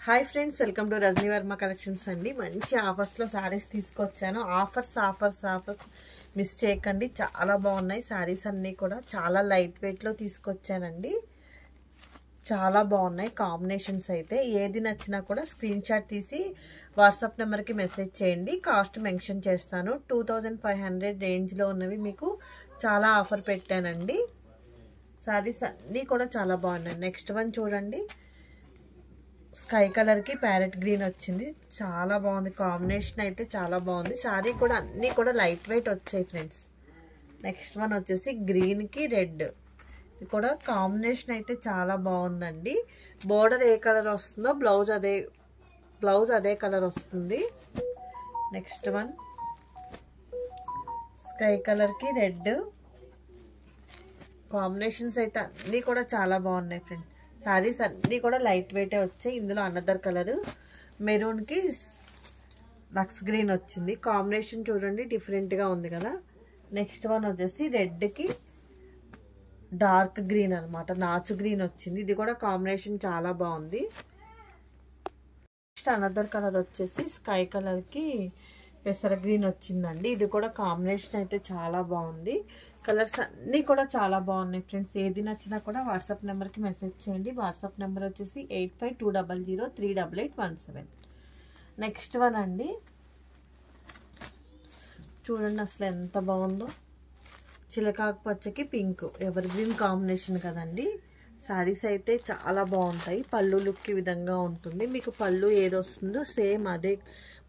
Hi friends, welcome to Rajani Varma collections అండి. మంచి ఆఫర్స్లో శారీస్ తీసుకొచ్చాను. ఆఫర్స్ మిస్ చేయకండి. చాలా బాగున్నాయి శారీస్ అన్నీ కూడా. చాలా లైట్ వెయిట్లో తీసుకొచ్చానండి. చాలా బాగున్నాయి కాంబినేషన్స్. అయితే ఏది నచ్చినా కూడా స్క్రీన్ షాట్ తీసి వాట్సాప్ నెంబర్కి మెసేజ్ చేయండి. కాస్ట్ మెన్షన్ చేస్తాను. 2500 రేంజ్లో ఉన్నవి మీకు చాలా ఆఫర్ పెట్టానండి. శారీస్ అన్నీ కూడా చాలా బాగున్నాయి. నెక్స్ట్ వన్ చూడండి. స్కై కలర్కి ప్యారెట్ గ్రీన్ వచ్చింది. చాలా బాగుంది కాంబినేషన్. అయితే చాలా బాగుంది. శారీ కూడా అన్నీ కూడా లైట్ వెయిట్ వచ్చాయి ఫ్రెండ్స్. నెక్స్ట్ వన్ వచ్చేసి గ్రీన్కి రెడ్. ఇది కూడా కాంబినేషన్ అయితే చాలా బాగుందండి. బోర్డర్ ఏ కలర్ వస్తుందో బ్లౌజ్ అదే కలర్ వస్తుంది. నెక్స్ట్ వన్ స్కై కలర్కి రెడ్. కాంబినేషన్స్ అయితే అన్నీ కూడా చాలా బాగున్నాయి ఫ్రెండ్స్. శారీస్ అన్నీ కూడా లైట్ వెయిటే వచ్చాయి. ఇందులో అనదర్ కలర్ మెరూన్కి లక్స్ గ్రీన్ వచ్చింది. కాంబినేషన్ చూడండి డిఫరెంట్గా ఉంది కదా. నెక్స్ట్ వన్ వచ్చేసి రెడ్కి డార్క్ గ్రీన్ అనమాట, నాచు గ్రీన్ వచ్చింది. ఇది కూడా కాంబినేషన్ చాలా బాగుంది. నెక్స్ట్ అనదర్ కలర్ వచ్చేసి స్కై కలర్కి పెసర గ్రీన్ వచ్చిందండి. ఇది కూడా కాంబినేషన్ అయితే చాలా బాగుంది. కలర్స్ అన్నీ కూడా చాలా బాగున్నాయి ఫ్రెండ్స్. ఏది నచ్చినా కూడా వాట్సాప్ నెంబర్కి మెసేజ్ చేయండి. వాట్సాప్ నెంబర్ వచ్చేసి 8520038817. నెక్స్ట్ వన్ అండి, చూడండి అసలు ఎంత బాగుందో. చిలకాకు పచ్చకి పింక్ ఎవర్ గ్రీన్ కాంబినేషన్ కదండి. శారీస్ అయితే చాలా బాగుంటాయి. పళ్ళు లుక్ ఈ విధంగా ఉంటుంది. మీకు పళ్ళు ఏది వస్తుందో సేమ్ అదే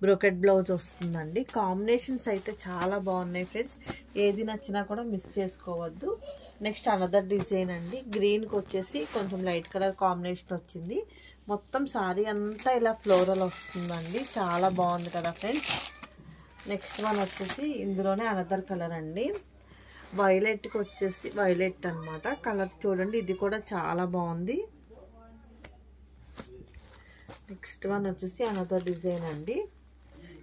బ్రోకెట్ బ్లౌజ్ వస్తుందండి. కాంబినేషన్స్ అయితే చాలా బాగున్నాయి ఫ్రెండ్స్. ఏది నచ్చినా కూడా మిస్ చేసుకోవద్దు. నెక్స్ట్ అనదర్ డిజైన్ అండి. గ్రీన్కి వచ్చేసి కొంచెం లైట్ కలర్ కాంబినేషన్ వచ్చింది. మొత్తం శారీ అంతా ఇలా ఫ్లోరల్ వస్తుందండి. చాలా బాగుంది కదా ఫ్రెండ్స్. నెక్స్ట్ వన్ వచ్చేసి ఇందులోనే అనదర్ కలర్ అండి. వైలెట్కి వచ్చేసి వైలెట్ అనమాట కలర్. చూడండి ఇది కూడా చాలా బాగుంది. నెక్స్ట్ వన్ వచ్చేసి అనదర్ డిజైన్ అండి.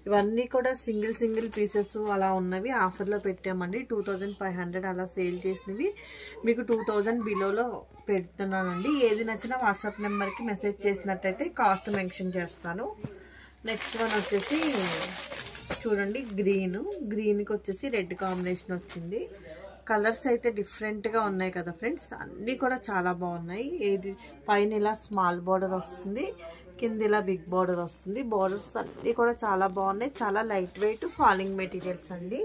ఇవన్నీ కూడా సింగిల్ పీసెస్ అలా ఉన్నవి ఆఫర్లో పెట్టామండి. 2500 అలా సేల్ చేసినవి మీకు 2000 బిలోలో పెడుతున్నానండి. ఏది నచ్చినా వాట్సాప్ నెంబర్కి మెసేజ్ చేసినట్టయితే కాస్ట్ మెన్షన్ చేస్తాను. నెక్స్ట్ వన్ వచ్చేసి చూడండి గ్రీన్కి వచ్చేసి రెడ్ కాంబినేషన్ వచ్చింది. కలర్స్ అయితే డిఫరెంట్గా ఉన్నాయి కదా ఫ్రెండ్స్. అన్నీ కూడా చాలా బాగున్నాయి. ఏది పైన ఇలా స్మాల్ బార్డర్ వస్తుంది, కింద ఇలా బిగ్ బార్డర్ వస్తుంది. బార్డర్స్ అన్నీ కూడా చాలా బాగున్నాయి. చాలా లైట్ వెయిట్ ఫాలింగ్ మెటీరియల్స్ అండి.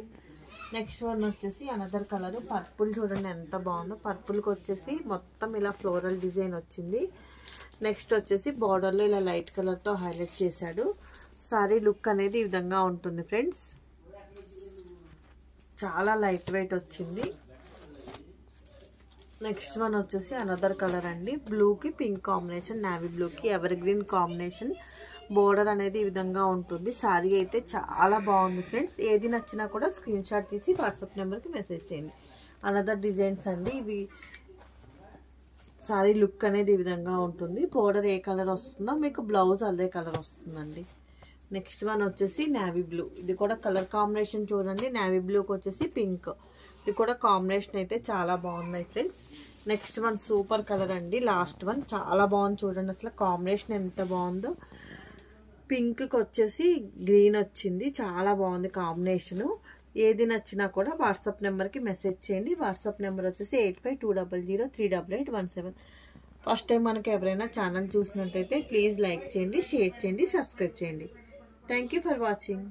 నెక్స్ట్ వన్ వచ్చేసి అనదర్ కలర్ పర్పుల్. చూడండి ఎంత బాగుందో. పర్పుల్కి వచ్చేసి మొత్తం ఇలా ఫ్లోరల్ డిజైన్ వచ్చింది. నెక్స్ట్ వచ్చేసి బార్డర్లో ఇలా లైట్ కలర్తో హైలైట్ చేశాడు. సారీ లుక్ అనేది ఈ విధంగా ఉంటుంది ఫ్రెండ్స్. చాలా లైట్ వెయిట్ వచ్చింది. నెక్స్ట్ వన్ వచ్చేసి అనదర్ కలర్ అండి. బ్లూకి పింక్ కాంబినేషన్, నావీ బ్లూకి ఎవర్ గ్రీన్ కాంబినేషన్. బోర్డర్ అనేది ఈ విధంగా ఉంటుంది. శారీ అయితే చాలా బాగుంది ఫ్రెండ్స్. ఏది నచ్చినా కూడా స్క్రీన్ షాట్ తీసి వాట్సాప్ నెంబర్కి మెసేజ్ చేయండి. అనదర్ డిజైన్స్ అండి. ఇవి శారీ లుక్ అనేది ఈ విధంగా ఉంటుంది. బోర్డర్ ఏ కలర్ వస్తుందో మీకు బ్లౌజ్ అదే కలర్ వస్తుందండి. నెక్స్ట్ వన్ వచ్చేసి నావీ బ్లూ. ఇది కూడా కలర్ కాంబినేషన్ చూడండి. నావీ బ్లూకి వచ్చేసి పింక్. ఇది కూడా కాంబినేషన్ అయితే చాలా బాగున్నాయి friends. Next one super colour అండి. లాస్ట్ వన్ చాలా బాగుంది. చూడండి అసలు కాంబినేషన్ ఎంత బాగుందో. పింక్కి వచ్చేసి గ్రీన్ వచ్చింది. చాలా బాగుంది కాంబినేషను. ఏది నచ్చినా కూడా వాట్సాప్ నెంబర్కి మెసేజ్ చేయండి. వాట్సాప్ నెంబర్ వచ్చేసి 8520038817. ఫస్ట్ టైం మనకి ఎవరైనా ఛానల్ చూసినట్టయితే ప్లీజ్ లైక్ చేయండి, షేర్ చేయండి, సబ్స్క్రైబ్ చేయండి. Thank you for watching.